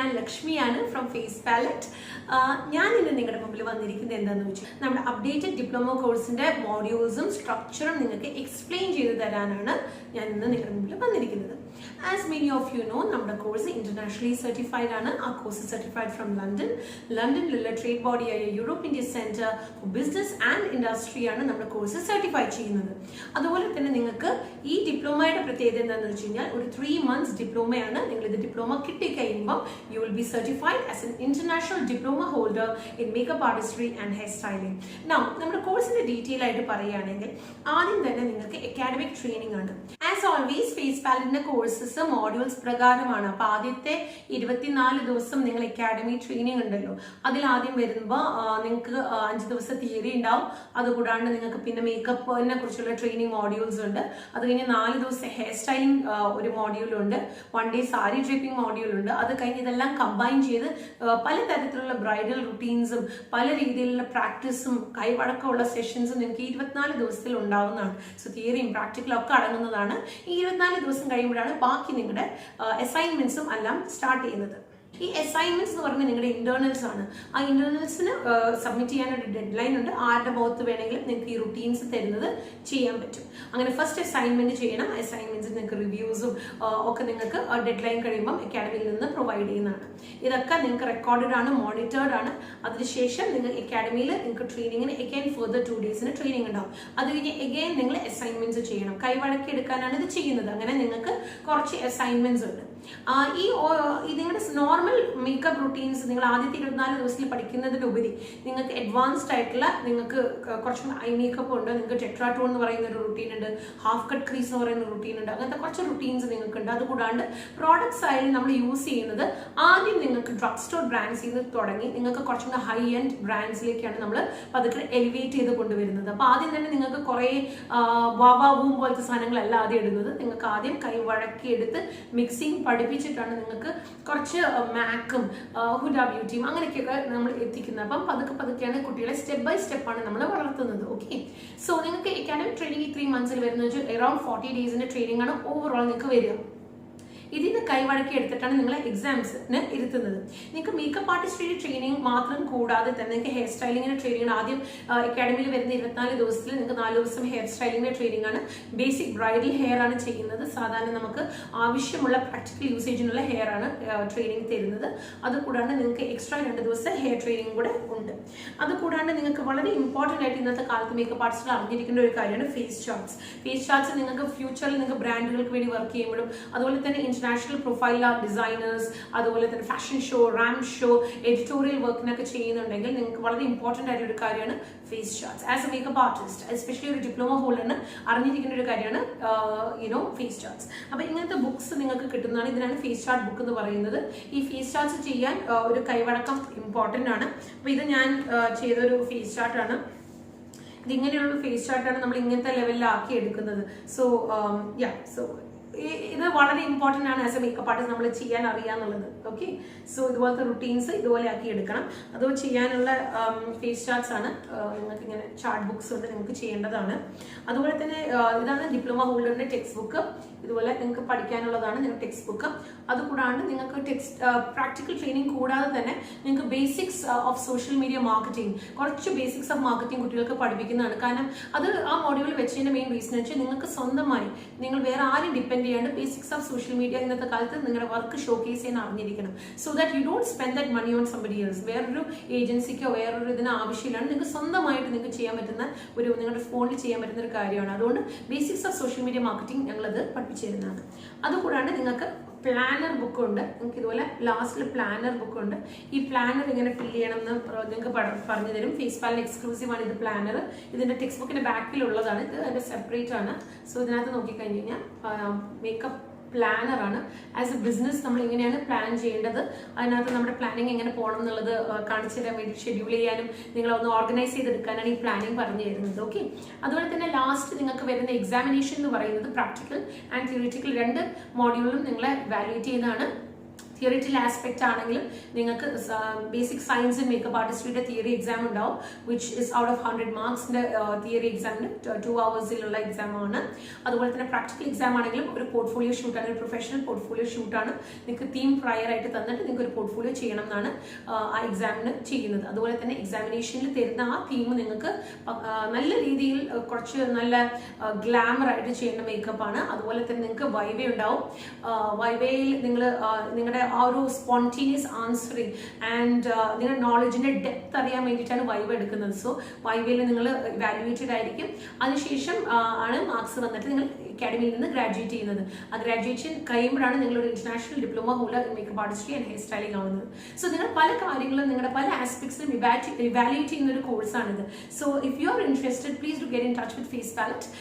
ഞാൻ ലക്ഷ്മിയാണ് from face palette. ഞാൻ ഇന്ന് നിങ്ങളുടെ മുമ്പിൽ വന്നിരിക്കുന്നത് എന്താണെന്ന് വെച്ചാൽ നമ്മുടെ അപ്ഡേറ്റഡ് ഡിപ്ലോമ കോഴ്സിന്റെ മോഡ്യൂൾസും സ്ട്രക്ചറും നിങ്ങൾക്ക് എക്സ്പ്ലെയിൻ ചെയ്ത് തരാനാണ് ഞാൻ ഇന്ന് നിങ്ങളുടെ മുമ്പിൽ വന്നിരിക്കുന്നത്. As many of you know, നമ്മുടെ കോഴ്സ് ഇന്റർനാഷണലി സർട്ടിഫൈഡ് ആണ്. ആ കോഴ്സ് സർട്ടിഫൈഡ് ഫ്രം ലണ്ടനിലുള്ള ട്രേഡ് ബോഡി ആയ Europe India centre for business and industry ആണ് നമ്മുടെ കോഴ്സ് സർട്ടിഫൈ ചെയ്യുന്നത്. അതുപോലെ തന്നെ നിങ്ങൾക്ക് ഈ ഡിപ്ലോമയുടെ പ്രത്യേകത എന്താണെന്ന് വെച്ച് കഴിഞ്ഞാൽ ഒരു 3 months ഡിപ്ലോമയാണ്. നിങ്ങൾ ഇത് ഡിപ്ലോമ കിട്ടി കഴിയുമ്പോൾ you will be certified as an international diploma holder in makeup artistry and hair styling. Now നമ്മുടെ കോഴ്സിന്റെ ഡീറ്റെയിൽ ആയിട്ട് പറയുകയാണെങ്കിൽ ആദ്യം തന്നെ നിങ്ങൾക്ക് അക്കാഡമിക് ട്രെയിനിങ് ആണ്. ആസ് ഓൾവേസ് ഫേസ് പാലറ്റിന്റെ കോഴ്സസ് മോഡ്യൂൾസ് പ്രകാരമാണ്. അപ്പൊ ആദ്യത്തെ 24 ദിവസം നിങ്ങൾ അക്കാഡമി ട്രെയിനിങ് ഉണ്ടല്ലോ, അതിൽ ആദ്യം വരുമ്പോൾ നിങ്ങൾക്ക് 5 ദിവസം തിയറി ഉണ്ടാവും. അതുകൂടാണ്ട് നിങ്ങൾക്ക് പിന്നെ മേക്കപ്പിനെ കുറിച്ചുള്ള ട്രെയിനിങ് മോഡ്യൂൾസ് ഉണ്ട്. അത് കഴിഞ്ഞ് 4 ദിവസം ഹെയർ സ്റ്റൈലിംഗ് ഒരു മോഡ്യൂളുണ്ട്. 1 day സാരി ഡ്രേപ്പിംഗ് മോഡ്യൂളുണ്ട്. അത് കഴിഞ്ഞ് ഇതെല്ലാം കമ്പൈൻ ചെയ്ത് പലതരത്തിലുള്ള ബ്രൈഡൽ റുട്ടീൻസും പല രീതിയിലുള്ള പ്രാക്ടീസും കൈവഴക്കമുള്ള സെഷൻസും നിങ്ങൾക്ക് 24 ദിവസത്തിൽ ഉണ്ടാവുന്നതാണ്. സോ തിയറിയും പ്രാക്ടിക്കലും ഒക്കെ അടങ്ങുന്നതാണ്. ഈ 24 ദിവസം കഴിയുമ്പോഴാണ് ബാക്കി നിങ്ങളുടെ അസൈൻമെന്റ്സും എല്ലാം സ്റ്റാർട്ട് ചെയ്യുന്നത്. ഈ അസൈൻമെന്റ്സ് എന്ന് പറഞ്ഞാൽ നിങ്ങളുടെ ഇന്റേണൽസ് ആണ്. ആ ഇന്റേണൽസിന് സബ്മിറ്റ് ചെയ്യാനൊരു ഡെഡ് ലൈൻ ഉണ്ട്. ആരുടെ മുഖത്ത് വേണമെങ്കിലും നിങ്ങൾക്ക് ഈ റുട്ടീൻസ് തരുന്നത് ചെയ്യാൻ പറ്റും. അങ്ങനെ ഫസ്റ്റ് അസൈൻമെന്റ് ചെയ്യണം. അസൈൻമെന്റ്സ് നിങ്ങൾക്ക് റിവ്യൂസും ഒക്കെ നിങ്ങൾക്ക് ഡെഡ് ലൈൻ കഴിയുമ്പോൾ അക്കാഡമിയിൽ നിന്ന് പ്രൊവൈഡ് ചെയ്യുന്നതാണ്. ഇതൊക്കെ നിങ്ങൾക്ക് റെക്കോർഡഡ് ആണ്, മോണിറ്റേർഡ് ആണ്. അതിനുശേഷം നിങ്ങൾ അക്കാഡമിയിൽ നിങ്ങൾക്ക് ട്രെയിനിങ്ങിന് എഗെയിൻ ഫർദർ 2 days ട്രെയിനിങ് ഉണ്ടാവും. അത് കഴിഞ്ഞ് എഗെയിൻ നിങ്ങൾ അസൈൻമെന്റ്സ് ചെയ്യണം. കൈവഴക്കി എടുക്കാനാണ് ഇത് ചെയ്യുന്നത്. അങ്ങനെ നിങ്ങൾക്ക് കുറച്ച് അസൈൻമെന്റ്സ് ഉണ്ട്. ഈ നിങ്ങളുടെ നോർമൽ മേക്കപ്പ് റുട്ടീൻസ് നിങ്ങൾ ആദ്യത്തെ 24 ദിവസത്തിൽ പഠിക്കുന്നതിനുപരി നിങ്ങൾക്ക് അഡ്വാൻസ്ഡ് ആയിട്ടുള്ള നിങ്ങൾക്ക് കുറച്ച് ഐ മേക്കപ്പ് ഉണ്ട്. നിങ്ങൾക്ക് ടെട്രാടോൺ എന്ന് പറയുന്ന ഒരു റുട്ടീൻ ഉണ്ട്. ഹാഫ് കട്ട് ക്രീസ് എന്ന് പറയുന്ന റുട്ടീൻ ഉണ്ട്. അങ്ങനത്തെ കുറച്ച് റുട്ടീൻസ് നിങ്ങൾക്ക് ഉണ്ട്. അതുകൂടാണ്ട് പ്രോഡക്ട്സ് ആയാലും നമ്മൾ യൂസ് ചെയ്യുന്നത് ആദ്യം നിങ്ങൾക്ക് ഡ്രഗ് സ്റ്റോർ ബ്രാൻഡ്സിൽ നിന്ന് തുടങ്ങി നിങ്ങൾക്ക് കുറച്ചും കൂടെ ഹൈ എൻഡ് ബ്രാൻഡ്സിലേക്കാണ് നമ്മൾ പതുക്കെ എലിവേറ്റ് ചെയ്ത് കൊണ്ടുവരുന്നത്. അപ്പൊ ആദ്യം തന്നെ നിങ്ങൾക്ക് കുറെ വാവാവൂം പോലത്തെ സാധനങ്ങളല്ല ആദ്യം ഇടുന്നത്. നിങ്ങൾക്ക് ആദ്യം കൈ വഴക്കി എടുത്ത് മിക്സിങ് പഠിപ്പിച്ചിട്ടാണ് നിങ്ങൾക്ക് കുറച്ച് മാക്കും ഹുഡ ബ്യൂട്ടിയും അങ്ങനെയൊക്കെയൊക്കെ നമ്മൾ എത്തിക്കുന്നത്. അപ്പം പതുക്കെയാണ് കുട്ടികളെ സ്റ്റെപ്പ് ബൈ സ്റ്റെപ്പ് ആണ് നമ്മൾ വളർത്തുന്നത്. ഓക്കെ, സോ നിങ്ങൾക്ക് അക്കാഡമിക് ട്രെയിനിങ് ഈ 3 months വരുന്നത് വെച്ചാൽ അറൌണ്ട് 40 days ട്രെയിനിങ് ആണ് ഓവറോൾ നിങ്ങൾക്ക് വരിക. ഇതിന് കൈവഴക്കി എടുത്തിട്ടാണ് നിങ്ങൾ എക്സാംസിന് ഇരുത്തുന്നത്. നിങ്ങൾക്ക് മേക്കപ്പ് ആർട്ടിസ്ട്രി ട്രെയിനിങ് മാത്രം കൂടാതെ തന്നെ നിങ്ങൾക്ക് ഹെയർ സ്റ്റൈലിങ്ങിന്റെ ട്രെയിനിങ് ആദ്യം അക്കാഡമിയിൽ വരുന്ന 24 ദിവസത്തിൽ നിങ്ങൾക്ക് 4 ദിവസം ഹെയർ സ്റ്റൈലിങ്ങിന്റെ ട്രെയിനിങ് ആണ്. ബേസിക് ബ്രൈഡൽ ഹെയർ ആണ് ചെയ്യുന്നത്. സാധാരണ നമുക്ക് ആവശ്യമുള്ള പ്രാക്ടിക്കൽ യൂസേജിനുള്ള ഹെയർ ആണ് ട്രെയിനിങ് തരുന്നത്. അതുകൂടാണ്ട് നിങ്ങൾക്ക് എക്സ്ട്രാ 2 ദിവസം ഹെയർ ട്രെയിനിങ് കൂടെ ഉണ്ട്. അതുകൂടാണ്ട് നിങ്ങൾക്ക് വളരെ ഇമ്പോർട്ടന്റ് ആയിട്ട് ഇന്നത്തെ കാലത്ത് മേക്കപ്പ് ആർട്ടിസ്റ്റിൽ അറിഞ്ഞിരിക്കേണ്ട ഒരു കാര്യമാണ് ഫേസ് ചാർട്ട്സ്. ഫേസ് ചാർട്ട്സ് നിങ്ങൾക്ക് ഫ്യൂച്ചറിൽ നിങ്ങൾക്ക് ബ്രാൻഡുകൾക്ക് വേണ്ടി വർക്ക് ചെയ്യുമ്പോഴും അതുപോലെ തന്നെ ഇന്റർനാഷണൽ പ്രൊഫൈൽ ആർട്ട് ഡിസൈനേഴ്സ് അതുപോലെ തന്നെ fashion show, ramp show, editorial വർക്കിനൊക്കെ ചെയ്യുന്നുണ്ടെങ്കിൽ നിങ്ങൾക്ക് വളരെ ഇമ്പോർട്ടന്റ് ആയിട്ട് ഒരു കാര്യമാണ് face charts. As a makeup artist especially ഒരു ഡിപ്ലോമ ഹോൾഡറിന് അറിഞ്ഞിരിക്കേണ്ട ഒരു കാര്യമാണ് ഫേസ് ചാർട്ട്സ്. അപ്പൊ ഇങ്ങനത്തെ ബുക്സ് നിങ്ങൾക്ക് കിട്ടുന്നതാണ്. ഇതിനാണ് ഫേസ് ചാർട്ട് ബുക്ക് എന്ന് പറയുന്നത്. ഈ ഫേസ് ചാർട്ട്സ് ചെയ്യാൻ ഒരു കൈവഴക്കം ഇമ്പോർട്ടന്റ് ആണ്. അപ്പൊ ഇത് ഞാൻ ചെയ്തൊരു ഫേസ് ചാർട്ടാണ്. ഇതിങ്ങനെയുള്ള ഫേസ് ചാർട്ടാണ് നമ്മൾ ഇങ്ങനത്തെ ലെവലിലാക്കി എടുക്കുന്നത്. സോ ഇത് വളരെ ഇമ്പോർട്ടന്റ് ആണ്. ആസ് എ മേക്കപ്പ് ആർട്ടിസ്റ്റ് നമ്മൾ ചെയ്യാൻ അറിയാന്നുള്ളത്. ഓക്കെ, സോ ഇതുപോലത്തെ റുട്ടീൻസ് ഇതുപോലെ ആക്കി എടുക്കണം. അത് ചെയ്യാനുള്ള ഫേസ് ചാർട്ട്സ് ആണ്. നിങ്ങൾക്ക് ഇങ്ങനെ ചാർട്ട് ബുക്സ് ഉണ്ട്, നിങ്ങൾക്ക് ചെയ്യേണ്ടതാണ്. അതുപോലെ തന്നെ ഇതാണ് ഡിപ്ലോമ ഹോൾഡറിന്റെ ടെക്സ്റ്റ് ബുക്ക്. ഇതുപോലെ നിങ്ങൾക്ക് പഠിക്കാനുള്ളതാണ് നിങ്ങളുടെ ടെക്സ്റ്റ് ബുക്ക്. അതുകൂടാണ്ട് നിങ്ങൾക്ക് പ്രാക്ടിക്കൽ ട്രെയിനിങ് കൂടാതെ തന്നെ നിങ്ങൾക്ക് basics of social media marketing, കുറച്ച് ബേസിക്സ് ഓഫ് മാർക്കറ്റിംഗ് കുട്ടികൾക്ക് പഠിപ്പിക്കുന്നതാണ്. കാരണം അത് ആ മോഡ്യൂൾ വെച്ചതിന്റെ മെയിൻ റീസൺ വെച്ചാൽ നിങ്ങൾക്ക് സ്വന്തമായി നിങ്ങൾ വേറെ ആരും ഡിപ്പെൻഡ് ചെയ്യാണ്ട് ബേസിക്സ് ഓഫ് സോഷ്യൽ മീഡിയ ഇന്നത്തെ കാലത്ത് നിങ്ങളുടെ വർക്ക് ഷോക്കേസ് ചെയ്യാൻ അറിഞ്ഞിരിക്കണം. So that you don't spend that money on somebody else. വേറൊരു ഏജൻസിക്കോ വേറൊരു ഇതിന് ആവശ്യമില്ലാണ്ട് നിങ്ങൾക്ക് സ്വന്തമായിട്ട് നിങ്ങൾക്ക് ചെയ്യാൻ പറ്റുന്ന നിങ്ങളുടെ ഫോണിൽ ചെയ്യാൻ പറ്റുന്ന ഒരു കാര്യമാണ്. അതുകൊണ്ട് basics of social media marketing ഞങ്ങളത് പഠിപ്പിച്ചു തരുന്നതാണ്. അതുകൂടാണ്ട് നിങ്ങൾക്ക് പ്ലാനർ ബുക്ക് ഉണ്ട്. നിങ്ങൾക്ക് ഇതുപോലെ ലാസ്റ്റിൽ പ്ലാനർ ബുക്ക് ഉണ്ട്. ഈ പ്ലാനർ ഇങ്ങനെ ഫില്ല് ചെയ്യണം എന്ന് നിങ്ങൾക്ക് പറഞ്ഞു തരും. ഫേസ് പാലിന് എക്സ്ക്ലൂസീവ് ആണ് ഇത് പ്ലാനർ. ഇതിന്റെ ടെക്സ്റ്റ് ബുക്കിന്റെ ബാക്കിലുള്ളതാണ്. ഇത് അതിന്റെ സെപ്പറേറ്റ് ആണ്. സോ ഇതിനകത്ത് നോക്കിക്കഴിഞ്ഞ് കഴിഞ്ഞാൽ മേക്കപ്പ് പ്ലാനർ ആണ്. ആസ് എ ബിസിനസ് നമ്മൾ എങ്ങനെയാണ് പ്ലാൻ ചെയ്യേണ്ടത്, അതിനകത്ത് നമ്മുടെ പ്ലാനിങ് എങ്ങനെ പോകണം എന്നുള്ളത് കാണിച്ചു തരാൻ വേണ്ടി ഷെഡ്യൂൾ ചെയ്യാനും നിങ്ങളൊന്ന് ഓർഗനൈസ് ചെയ്തെടുക്കാനാണ് ഈ പ്ലാനിങ് പറഞ്ഞു തരുന്നത്. ഓക്കെ, അതുപോലെ തന്നെ ലാസ്റ്റ് നിങ്ങൾക്ക് വരുന്ന എക്സാമിനേഷൻ എന്ന് പറയുന്നത് പ്രാക്ടിക്കൽ ആൻഡ് തിയറിറ്റിക്കൽ 2 മോഡ്യൂളും നിങ്ങളെ വാല്യുവേറ്റ് ചെയ്യുന്നതാണ്. തിയറിറ്റിക്കൽ ആസ്പെക്ട് ആണെങ്കിലും നിങ്ങൾക്ക് ബേസിക് സയൻസ് ആൻഡ് മേക്കപ്പ് ആർട്ടിസ്ട്രിയുടെ തിയറി എക്സാം ഉണ്ടാവും, വിച്ച് ഇസ് ഔട്ട് ഓഫ് 100 മാർക്സിന്റെ തിയറി എക്സാമിന് 2 hours എക്സാം ആണ്. അതുപോലെ തന്നെ പ്രാക്ടിക്കൽ എക്സാം ആണെങ്കിലും ഒരു പോർട്ട്ഫോളിയോ ഷൂട്ടാണ്, ഒരു പ്രൊഫഷണൽ പോർട്ട്ഫോളിയോ ഷൂട്ടാണ്. നിങ്ങൾക്ക് തീം പ്രയർ ആയിട്ട് തന്നിട്ട് നിങ്ങൾക്ക് ഒരു പോർട്ട്ഫോളിയോ ചെയ്യണം എന്നാണ് ആ എക്സാമിന് ചെയ്യുന്നത്. അതുപോലെ തന്നെ എക്സാമിനേഷനിൽ തരുന്ന ആ തീം നിങ്ങൾക്ക് നല്ല രീതിയിൽ കുറച്ച് നല്ല ഗ്ലാമർ ആയിട്ട് ചെയ്യുന്ന മേക്കപ്പ് ആണ്. അതുപോലെ തന്നെ നിങ്ങൾക്ക് വൈവേ ഉണ്ടാവും. വൈവേയിൽ നിങ്ങളുടെ ആ ഒരു സ്പോണ്ടേനിയസ് ആൻസറിങ് ആൻഡ് നിങ്ങളുടെ നോളജിന്റെ ഡെപ്ത് അറിയാൻ വേണ്ടിയിട്ടാണ് വൈവ എടുക്കുന്നത്. സോ വൈവയിൽ നിങ്ങൾ വാല്യുവേറ്റഡ് ആയിരിക്കും. അതിനുശേഷം ആണ് മാർക്സ് വന്നിട്ട് നിങ്ങൾ അക്കാഡമിയിൽ നിന്ന് ഗ്രാജുവേറ്റ് ചെയ്യുന്നത്. ആ ഗ്രാജുവേഷൻ കഴിയുമ്പോഴാണ് നിങ്ങളൊരു international diploma holder in makeup artistry and hair styling ആവുന്നത്. സോ നിങ്ങൾ പല കാര്യങ്ങളും നിങ്ങളുടെ പല ആസ്പെക്ട്സിലും ഇവാലുവേറ്റ് ചെയ്യുന്ന ഒരു കോഴ്സാണിത്. So if you are interested, please do get in touch with face palette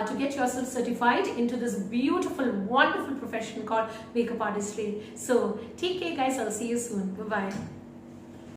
to get yourself certified into this beautiful, wonderful profession called makeup artistry. So take care guys, I'll see you soon. Bye bye.